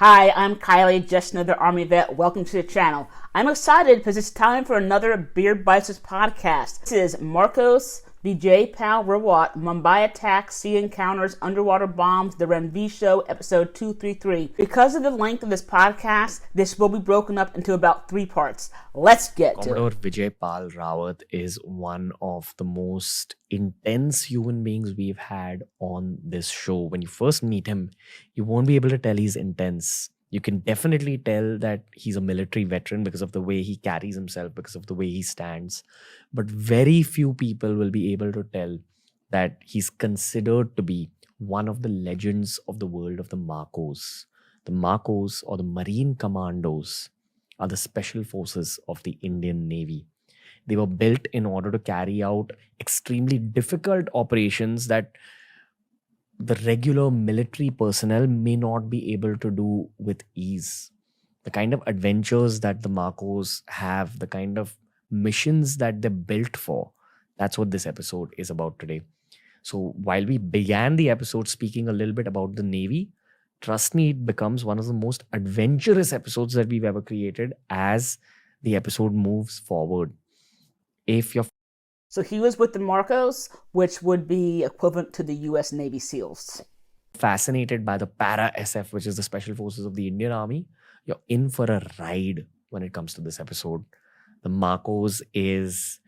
Hi, I'm Kylie, just another Army vet. Welcome to the channel. I'm excited because it's time for another BeerBiceps podcast. This is Marcos Vijaypal Rawat, Mumbai Attacks, Sea Encounters, Underwater Bombs, The Ranveer Show, episode 233. Because of the length of this podcast, this will be broken up into about 3 parts. Let's get to it. Vijaypal Rawat is one of the most intense human beings we've had on this show. When you first meet him, you won't be able to tell he's intense. You can definitely tell that he's a military veteran because of the way he carries himself, because of the way he stands. But very few people will be able to tell that he's considered to be one of the legends of the world of the Marcos. The Marcos, or the Marine Commandos, are the special forces of the Indian Navy. They were built in order to carry out extremely difficult operations that the regular military personnel may not be able to do with ease. The kind of adventures that the Marcos have, the kind of missions that they're built for, that's what this episode is about today. So while we began the episode speaking a little bit about the Navy, trust me, it becomes one of the most adventurous episodes that we've ever created as the episode moves forward. So he was with the Marcos, which would be equivalent to the U.S. Navy SEALs. Fascinated by the Para-SF, which is the special forces of the Indian Army, you're in for a ride when it comes to this episode. The Marcos is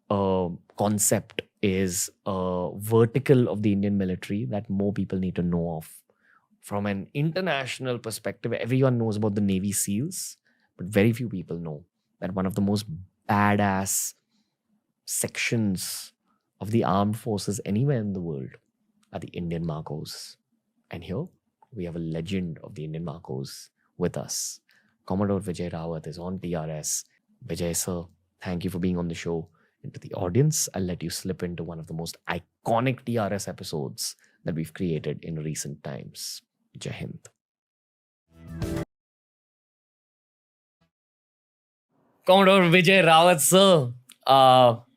a concept, is a vertical of the Indian military that more people need to know of. From an international perspective, everyone knows about the Navy SEALs, but very few people know that one of the most badass sections of the armed forces anywhere in the world are the Indian Marcos. And here we have a legend of the Indian Marcos with us. Commodore Vijay Rawat is on TRS. Vijay sir, thank you for being on the show. And to the audience, I'll let you slip into one of the most iconic TRS episodes that we've created in recent times. Jai Hind. Commodore Vijay Rawat sir,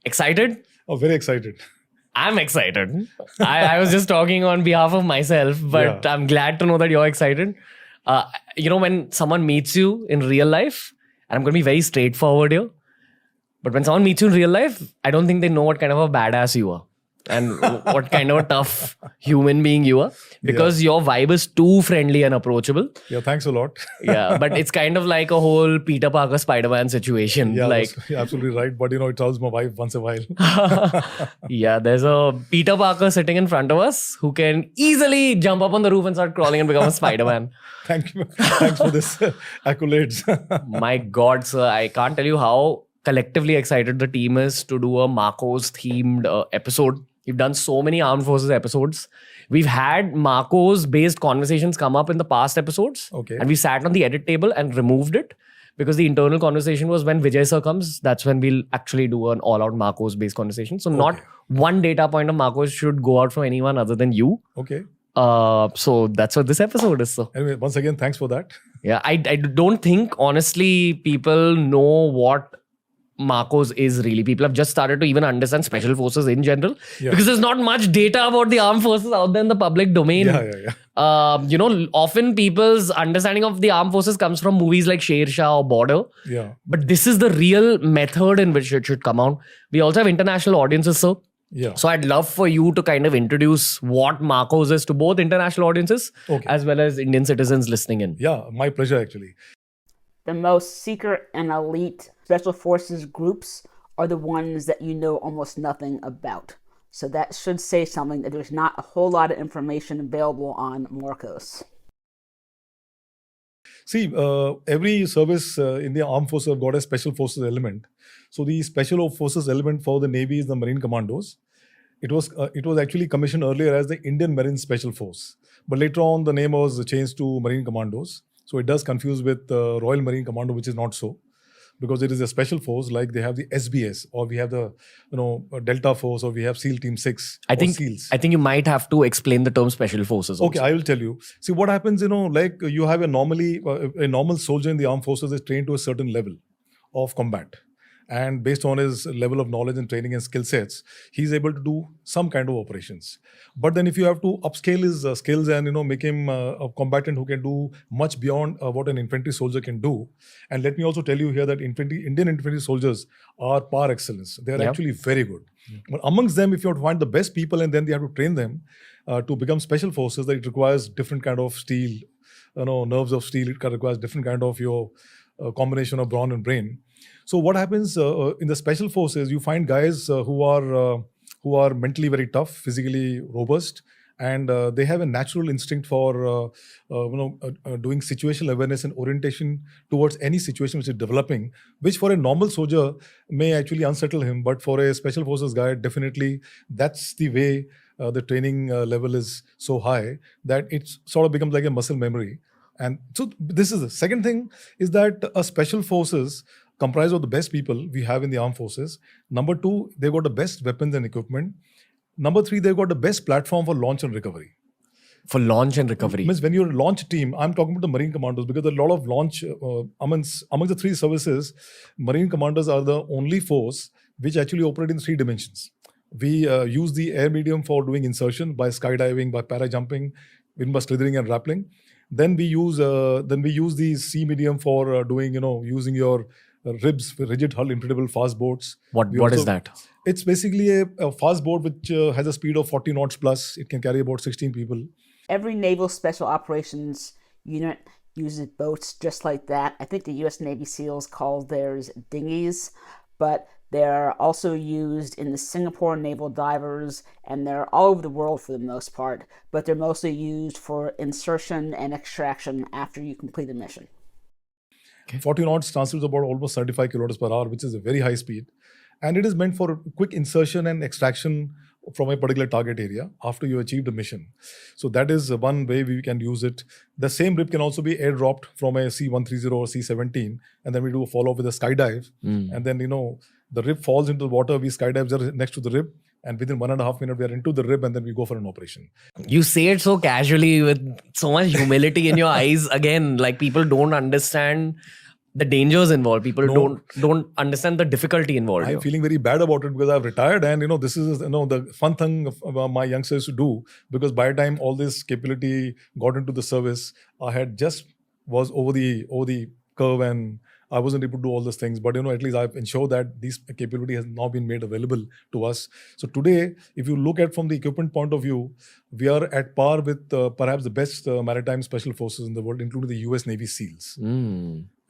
excited? Oh, very excited. I'm excited. I was just talking on behalf of myself, but yeah. I'm glad to know that you're excited. When someone meets you in real life, and I'm going to be very straightforward here, but when someone meets you in real life, I don't think they know what kind of a badass you are and what kind of a tough human being you are, because your vibe is too friendly and approachable. Yeah, thanks a lot. Yeah, but it's kind of like a whole Peter Parker Spider-Man situation. Yeah, you're absolutely right. But it tells my wife once a while. Yeah, there's a Peter Parker sitting in front of us who can easily jump up on the roof and start crawling and become a Spider-Man. Thank you. Thanks for this accolades. My God, sir, I can't tell you how collectively excited the team is to do a Marcos themed episode. We've done so many armed forces episodes. We've had Marcos based conversations come up in the past episodes. Okay. And we sat on the edit table and removed it because the internal conversation was when Vijay sir comes, that's when we'll actually do an all out Marcos based conversation. So not one data point of Marcos should go out from anyone other than you. Okay. So that's what this episode is. So anyway, once again, thanks for that. Yeah, I don't think honestly people know what Marcos is really. People have just started to even understand special forces in general because there's not much data about the armed forces out there in the public domain. Often people's understanding of the armed forces comes from movies like Sher Shah or Border. Yeah. But this is the real method in which it should come out. We also have international audiences, sir. Yeah. So I'd love for you to kind of introduce what Marcos is to both international audiences as well as Indian citizens listening in. Yeah, my pleasure actually. The most secret and elite special forces groups are the ones that you know almost nothing about. So that should say something that there's not a whole lot of information available on Marcos. See, every service in the armed forces have got a special forces element. So the special forces element for the Navy is the Marine Commandos. It was actually commissioned earlier as the Indian Marine Special Force. But later on, the name was changed to Marine Commandos. So it does confuse with Royal Marine Commando, which is not so. Because it is a special force, like they have the SBS, or we have the Delta Force, or we have SEAL Team 6. I think you might have to explain the term special forces also. Okay, I will tell you. See, what happens, like you have a normal soldier in the armed forces is trained to a certain level of combat. and based on his level of knowledge and training and skill sets, he's able to do some kind of operations. But then if you have to upscale his skills and make him a combatant who can do much beyond what an infantry soldier can do. And let me also tell you here that Indian infantry soldiers are par excellence. They are actually very good. But amongst them, if you have to find the best people and then they have to train them to become special forces, that it requires different kind of steel, nerves of steel. It requires different kind of your combination of brawn and brain. So what happens in the special forces? You find guys who are mentally very tough, physically robust, and they have a natural instinct for doing situational awareness and orientation towards any situation which is developing, which for a normal soldier may actually unsettle him, but for a special forces guy, definitely that's the way the training level is so high that it sort of becomes like a muscle memory. And so this is the second thing, is that a special forces comprised of the best people we have in the armed forces. Number two, they've got the best weapons and equipment. Number three, they've got the best platform for launch and recovery. For launch and recovery. Means when you're a launch team, I'm talking about the Marine Commandos, because a lot of launch, amongst the three services, Marine Commanders are the only force which actually operate in 3 dimensions. We use the air medium for doing insertion by skydiving, by parajumping, by slithering and rappelling. Then we use the sea medium for doing, using your ribs, rigid hull, inflatable fast boats. What is that? It's basically a fast boat which has a speed of 40 knots plus. It can carry about 16 people. Every naval special operations unit uses boats just like that. I think the U.S. Navy SEALs call theirs dinghies, but they're also used in the Singapore naval divers, and they're all over the world for the most part, but they're mostly used for insertion and extraction after you complete a mission. Okay. 40 knots translates about almost 35 kilometers per hour, which is a very high speed. And it is meant for quick insertion and extraction from a particular target area after you achieve the mission. So that is one way we can use it. The same rib can also be airdropped from a C-130 or C-17, and then we do a follow-up with a skydive. And then, the rib falls into the water, we skydive next to the rib, and within 1.5 minutes, we are into the rib, and then we go for an operation. You say it so casually with so much humility in your eyes. Again, like people don't understand the dangers involved. People don't understand the difficulty involved. I'm feeling very bad about it because I've retired, and this is the fun thing my youngsters to do, because by the time all this capability got into the service, I had just was over the curve and I wasn't able to do all those things. But at least I've ensured that this capability has now been made available to us. So today, if you look at from the equipment point of view, we are at par with perhaps the best maritime special forces in the world, including the US Navy SEALs.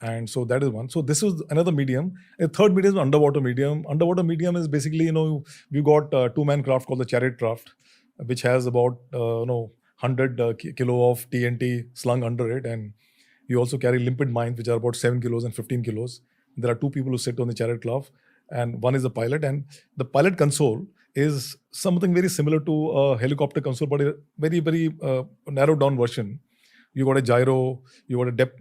And so that is one. So this is another medium. A third medium is underwater medium. Underwater medium is basically, we got a 2-man craft called the Chariot craft, which has about 100 kilo of TNT slung under it. And you also carry limpet mines, which are about 7 kilos and 15 kilos. There are 2 people who sit on the Chariot craft, and one is the pilot. And the pilot console is something very similar to a helicopter console, but a very, very narrowed down version. You got a gyro, you got a depth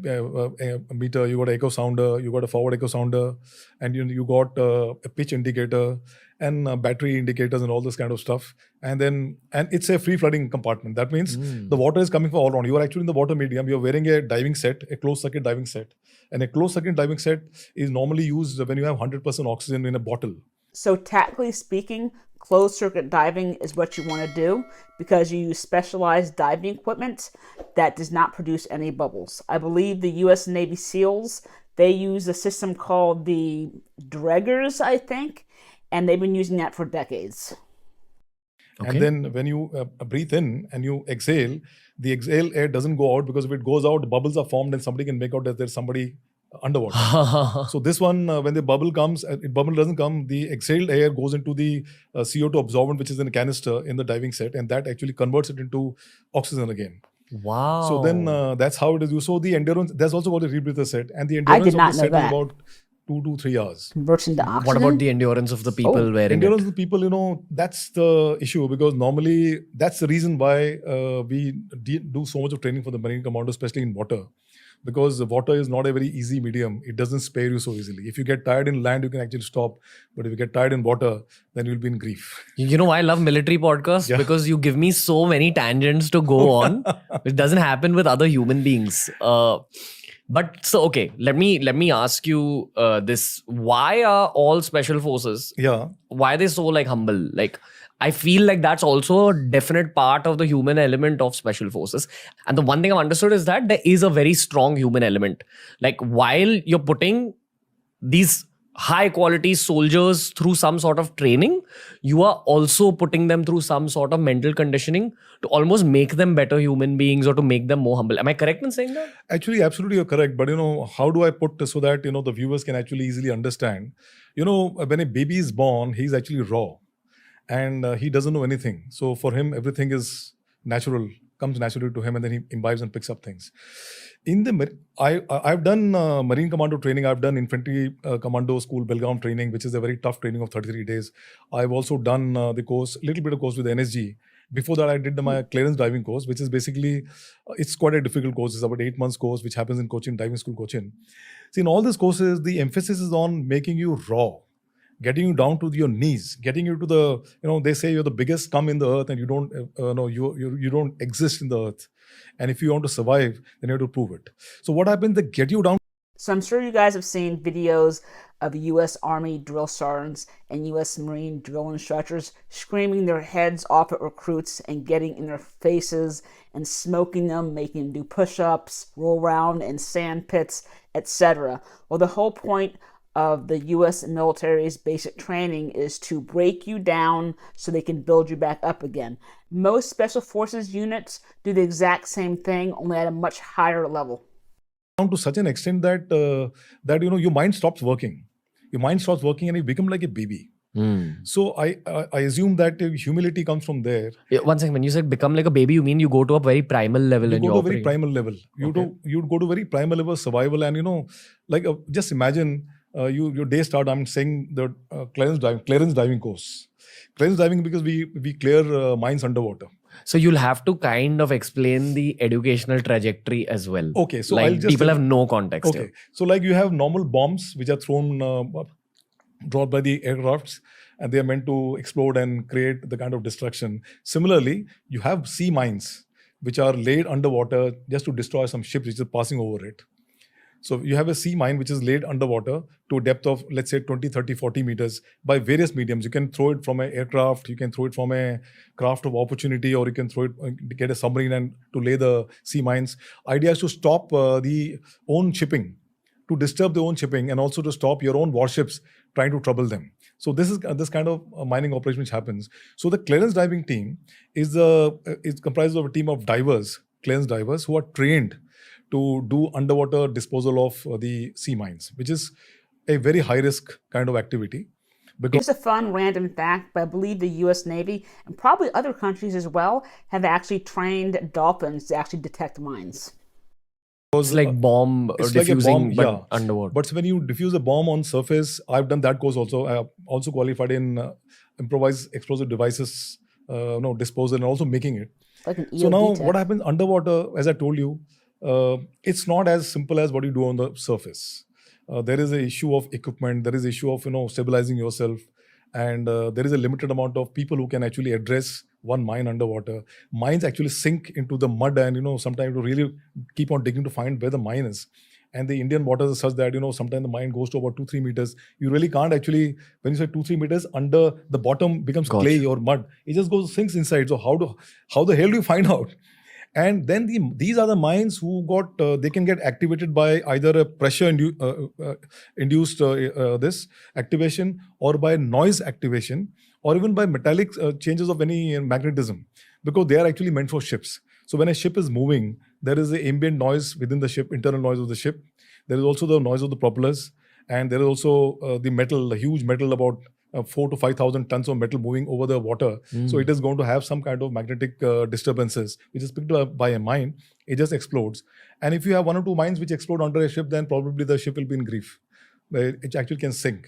meter, you got an echo sounder, you got a forward echo sounder, and you got a pitch indicator and battery indicators and all this kind of stuff. And it's a free flooding compartment. That means the water is coming from all around. You are actually in the water medium. You are wearing a diving set, a closed circuit diving set. And a closed circuit diving set is normally used when you have 100% oxygen in a bottle. So tactically speaking, closed circuit diving is what you want to do because you use specialized diving equipment that does not produce any bubbles. I believe the U.S. Navy SEALs, they use a system called the Dreggers, I think, and they've been using that for decades. Okay. And then when you breathe in and you exhale, the exhale air doesn't go out, because if it goes out, the bubbles are formed and somebody can make out that there's somebody underwater. So this one, when the bubble comes, bubble doesn't come, the exhaled air goes into the CO2 absorbent, which is in a canister in the diving set, and that actually converts it into oxygen again. Wow. So then that's how it is used. So the endurance, there's also got a rebreather set, and the endurance of the set is about 2 to 3 hours. Converts into oxygen. What about the endurance of the people wearing endurance it? of the people, that's the issue, because normally that's the reason why we do so much of training for the Marine Commando, especially in water. because the water is not a very easy medium. It doesn't spare you so easily. If you get tired in land, you can actually stop. But if you get tired in water, then you'll be in grief. You know, I love military podcasts because you give me so many tangents to go on, which doesn't happen with other human beings. But so, okay, let me ask you this. Why are all special forces, why are they so like humble? Like, I feel like that's also a definite part of the human element of special forces. And the one thing I've understood is that there is a very strong human element. Like, while you're putting these high quality soldiers through some sort of training, you are also putting them through some sort of mental conditioning to almost make them better human beings or to make them more humble. Am I correct in saying that? Actually, absolutely, you're correct. But how do I put so that the viewers can actually easily understand? When a baby is born, he's actually raw, and he doesn't know anything. So for him, everything is natural, comes naturally to him, and then he imbibes and picks up things. I've done Marine Commando training. I've done Infantry Commando School Belgaum training, which is a very tough training of 33 days. I've also done the course, little bit of course with the NSG. Before that, I did my clearance diving course, which is basically, it's quite a difficult course. It's about 8 months course, which happens in Cochin, diving school Cochin. See, in all these courses, the emphasis is on making you raw, getting you down to your knees, getting you to the, they say you're the biggest scum in the earth and you don't, you don't exist in the earth. And if you want to survive, then you have to prove it. So what happens, they get you down. So I'm sure you guys have seen videos of U.S. Army drill sergeants and U.S. Marine drill instructors screaming their heads off at recruits and getting in their faces and smoking them, making them do push-ups, roll around in sand pits, etc. Well, the whole point of the U.S. military's basic training is to break you down so they can build you back up again. Most special forces units do the exact same thing, only at a much higher level. Down to such an extent that your mind stops working. Your mind stops working and you become like a baby. So I assume that humility comes from there. Yeah, one second, when you said become like a baby, you mean you go to a very primal level you in go your to a very primal level. You go to very primal level of survival, and just imagine your day start. I'm saying the clearance diving course. Clearance diving because we clear mines underwater. So you'll have to kind of explain the educational trajectory as well. Okay, so like people have no context. Okay, so like you have normal bombs which are dropped by the aircrafts, and they are meant to explode and create the kind of destruction. Similarly, you have sea mines which are laid underwater just to destroy some ships which are passing over it. So you have a sea mine which is laid underwater to a depth of, let's say, 20, 30, 40 meters by various mediums. You can throw it from an aircraft, you can throw it from a craft of opportunity, or you can throw it, get a submarine and to lay the sea mines. Idea is to stop the own shipping, to disturb the own shipping, and also to stop your own warships trying to trouble them. So this is this kind of mining operation which happens. So the clearance diving team is comprised of a team of divers, clearance divers, who are trained to do underwater disposal of the sea mines, which is a very high risk kind of activity. Here's a fun random fact, but I believe the U.S. Navy and probably other countries as well have actually trained dolphins to actually detect mines. It's like bomb diffusing, like but underwater. But when you diffuse a bomb on surface, I've done that course also. I have also qualified in improvised explosive devices, disposal, and also making it. Like an EOD so now tech. What happens underwater, as I told you, it's not as simple as what you do on the surface. There is an issue of equipment. There is an issue of stabilizing yourself, and there is a limited amount of people who can actually address one mine underwater. Mines actually sink into the mud, and sometimes you really keep on digging to find where the mine is. And the Indian waters are such that sometimes the mine goes to about 2-3 meters. You really can't actually, when you say 2-3 meters, under the bottom becomes clay or mud. It just sinks inside. So how the hell do you find out? And then these are the mines who they can get activated by either a pressure induced this activation, or by noise activation, or even by metallic changes of any magnetism, because they are actually meant for ships. So when a ship is moving, there is an ambient noise within the ship, internal noise of the ship. There is also the noise of the propellers, and there is also the huge metal, about 4,000 to 5,000 tons of metal moving over the water. So it is going to have some kind of magnetic disturbances, which is picked up by a mine. It just explodes. And if you have 1 or 2 mines which explode under a ship, then probably the ship will be in grief. It actually can sink.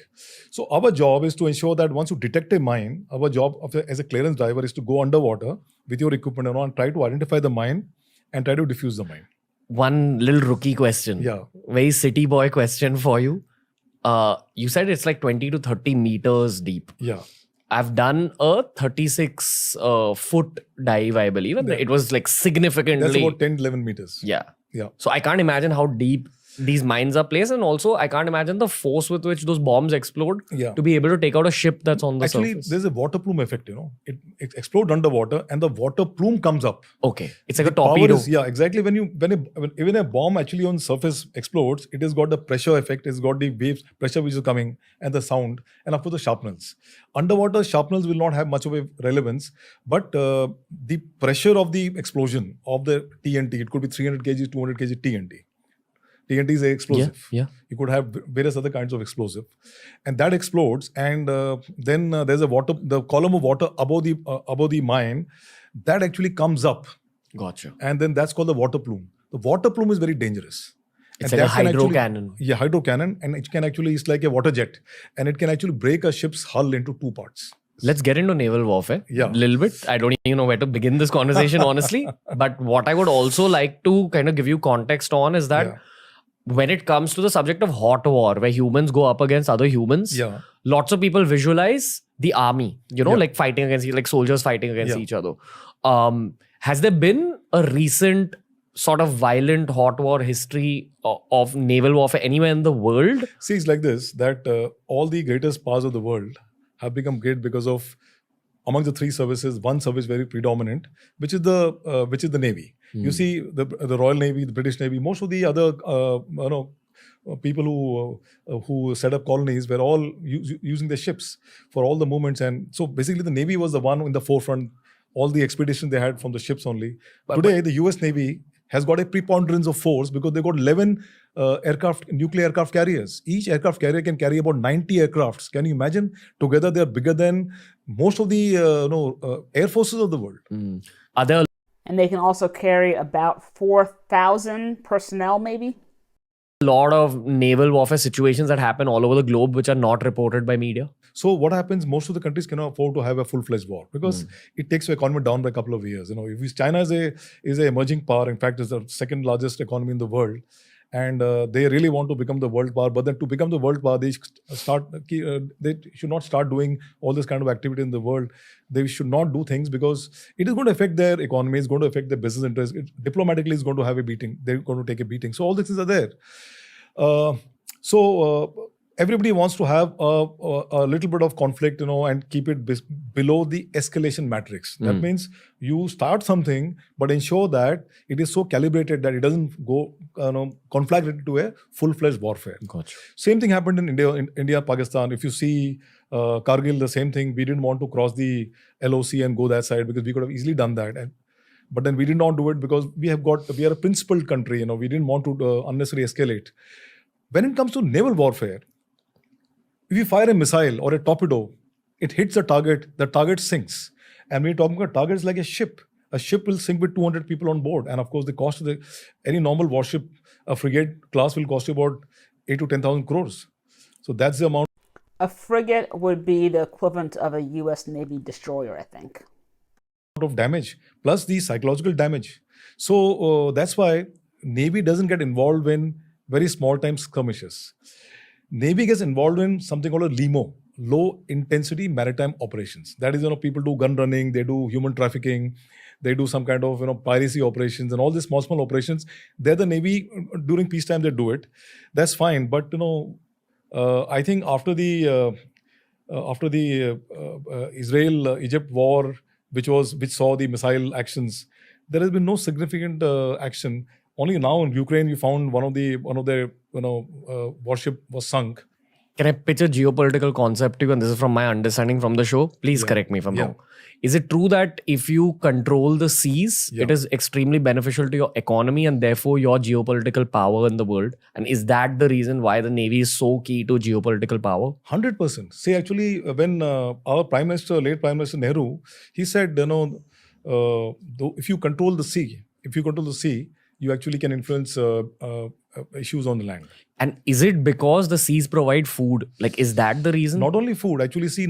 So our job is to ensure that once you detect a mine, our job as a clearance diver is to go underwater with your equipment and try to identify the mine and try to defuse the mine. one little rookie question. Yeah. Very city boy question for you. You said it's like 20 to 30 meters deep. Yeah. I've done a 36 foot dive, I believe. And it was like significantly. That's about 10, 11 meters. Yeah. Yeah. So I can't imagine how deep these mines are placed. And also, I can't imagine the force with which those bombs explode to be able to take out a ship that's on the surface. Actually, there's a water plume effect, It explodes underwater and the water plume comes up. Okay. It's like a torpedo. Exactly. When a bomb actually on surface explodes, it has got the pressure effect, it's got the waves, pressure which is coming, and the sound, and of course the sharpnels. Underwater sharpnels will not have much of a relevance, but the pressure of the explosion of the TNT, it could be 300 kg, 200 kg TNT. TNT is explosive. Yeah. You could have various other kinds of explosive, and that explodes. And then there's the column of water above the mine that actually comes up. Gotcha. And then that's called the water plume. The water plume is very dangerous. It's like a hydro cannon. Yeah, hydro cannon, and it's like a water jet, and it can actually break a ship's hull into two parts. Let's get into naval warfare a little bit. I don't even know where to begin this conversation, honestly. But what I would also like to kind of give you context on is that when it comes to the subject of hot war, where humans go up against other humans, lots of people visualize the army, like fighting against, like soldiers fighting against each other. Has there been a recent sort of violent hot war history of naval warfare anywhere in the world? See, it's like this, that all the greatest powers of the world have become great because of, among the three services, one service very predominant, which is the Navy. You see, the Royal Navy, the British Navy, most of the other people who set up colonies were all using the ships for all the movements, and so basically the Navy was the one in the forefront. All the expeditions they had from the ships only. Today, the US Navy has got a preponderance of force because they've got 11 nuclear aircraft carriers. Each aircraft carrier can carry about 90 aircrafts. Can you imagine? Together, they're bigger than most of the air forces of the world. And they can also carry about 4,000 personnel, maybe? A lot of naval warfare situations that happen all over the globe which are not reported by media. So what happens, most of the countries cannot afford to have a full-fledged war because it takes the economy down by a couple of years. If China is a emerging power, in fact, is the second largest economy in the world, and they really want to become the world power. But then to become the world power, they should not start doing all this kind of activity in the world. They should not do things because it is going to affect their economy. It's going to affect their business interests. Diplomatically, it's going to have a beating. They're going to take a beating. So all these things are there. Everybody wants to have a little bit of conflict, and keep it below the escalation matrix. That means you start something, but ensure that it is so calibrated that it doesn't go, conflict into a full-fledged warfare. Gotcha. Same thing happened in India, Pakistan. If you see Kargil, the same thing. We didn't want to cross the LOC and go that side because we could have easily done that. But then we did not do it because we are a principled country. We didn't want to unnecessarily escalate. When it comes to naval warfare, if you fire a missile or a torpedo, it hits the target sinks. And when you're talking about targets like a ship will sink with 200 people on board. And of course, the cost of any normal warship, a frigate class will cost you about 8 to 10,000 crores. So that's the amount. A frigate would be the equivalent of a US Navy destroyer, I think. Of damage, plus the psychological damage. So that's why Navy doesn't get involved in very small time skirmishes. Navy gets involved in something called a LIMO, low intensity maritime operations. That is, people do gun running, they do human trafficking, they do some kind of piracy operations and all these small operations. They're the Navy during peacetime they do it. That's fine, but I think after the Israel-Egypt war, which saw the missile actions, there has been no significant action. Only now in Ukraine, you found one of their warship was sunk. Can I pitch a geopolitical concept to you? And this is from my understanding from the show. Please correct me if I'm wrong. Is it true that if you control the seas, it is extremely beneficial to your economy and therefore your geopolitical power in the world? And is that the reason why the Navy is so key to geopolitical power? 100%. See, actually, when our late Prime Minister Nehru, he said, if you control the sea, you actually can influence issues on the land. And is it because the seas provide food? Like, is that the reason? Not only food. Actually, see,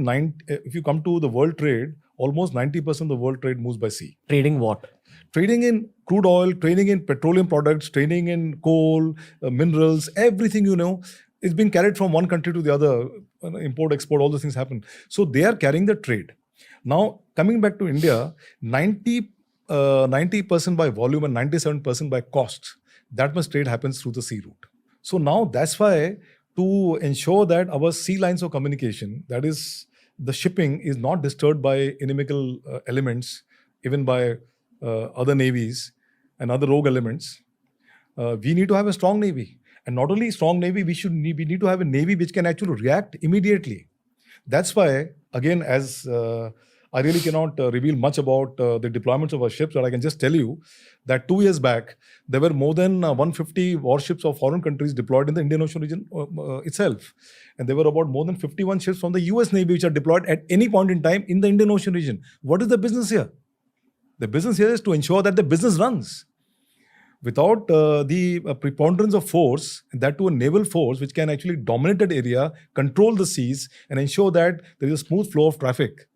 if you come to the world trade, almost 90% of the world trade moves by sea. Trading what? Trading in crude oil, trading in petroleum products, trading in coal, minerals, everything is being carried from one country to the other. Import, export, all those things happen. So they are carrying the trade. Now, coming back to India, 90% by volume and 97% by cost. That much trade happens through the sea route. So now that's why, to ensure that our sea lines of communication, that is, the shipping is not disturbed by inimical elements, even by other navies and other rogue elements, we need to have a strong navy. And not only strong navy, we need to have a navy which can actually react immediately. That's why, again, as I really cannot reveal much about the deployments of our ships, but I can just tell you that 2 years back, there were more than 150 warships of foreign countries deployed in the Indian Ocean region itself. And there were about more than 51 ships from the US Navy which are deployed at any point in time in the Indian Ocean region. What is the business here? The business here is to ensure that the business runs. Without the preponderance of force, that to a naval force which can actually dominate that area, control the seas, and ensure that there is a smooth flow of traffic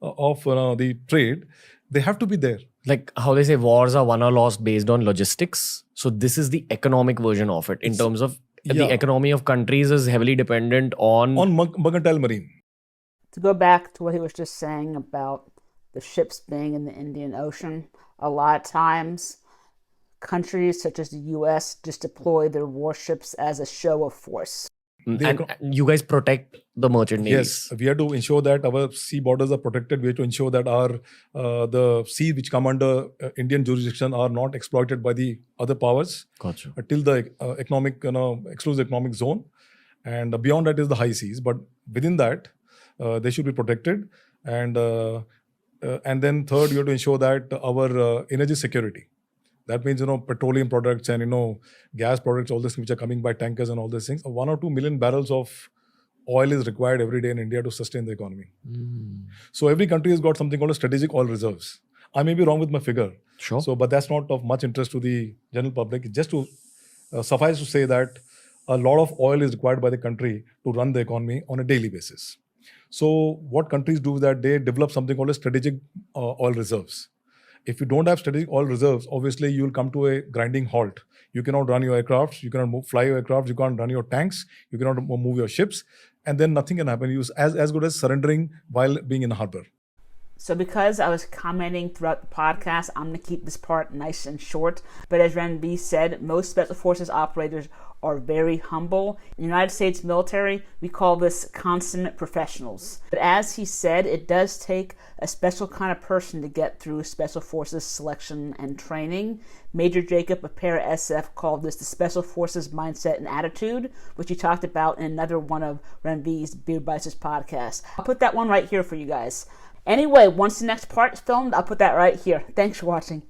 of the trade, they have to be there. Like how they say wars are won or lost based on logistics. So this is the economic version of it in terms of the economy of countries is heavily dependent on mercantile marine. To go back to what he was just saying about the ships being in the Indian Ocean, a lot of times countries such as the US just deploy their warships as a show of force. And you guys protect the merchant navies. Yes, we have to ensure that our sea borders are protected. We have to ensure that our the sea which come under Indian jurisdiction are not exploited by the other powers. Gotcha. Till the exclusive economic zone, and beyond that is the high seas. But within that, they should be protected. And then third, we have to ensure that our energy security. That means, petroleum products and, gas products, all this which are coming by tankers and all these things. 1 or 2 million barrels of oil is required every day in India to sustain the economy. So every country has got something called a strategic oil reserves. I may be wrong with my figure. Sure. But that's not of much interest to the general public. Just to suffice to say that a lot of oil is required by the country to run the economy on a daily basis. So what countries do is that they develop something called a strategic oil reserves. If you don't have strategic oil reserves, obviously you will come to a grinding halt. You cannot run your aircrafts, you cannot fly your aircrafts, you can't run your tanks, you cannot move your ships, and then nothing can happen. You as good as surrendering while being in a harbor. So because I was commenting throughout the podcast, I'm going to keep this part nice and short. But as Ranveer said, most Special Forces operators are very humble. In the United States military, we call this consummate professionals. But as he said, it does take a special kind of person to get through Special Forces selection and training. Major Jacob of Para SF called this the Special Forces mindset and attitude, which he talked about in another one of Ranveer's BeerBiceps podcasts. I'll put that one right here for you guys. Anyway, once the next part is filmed, I'll put that right here. Thanks for watching.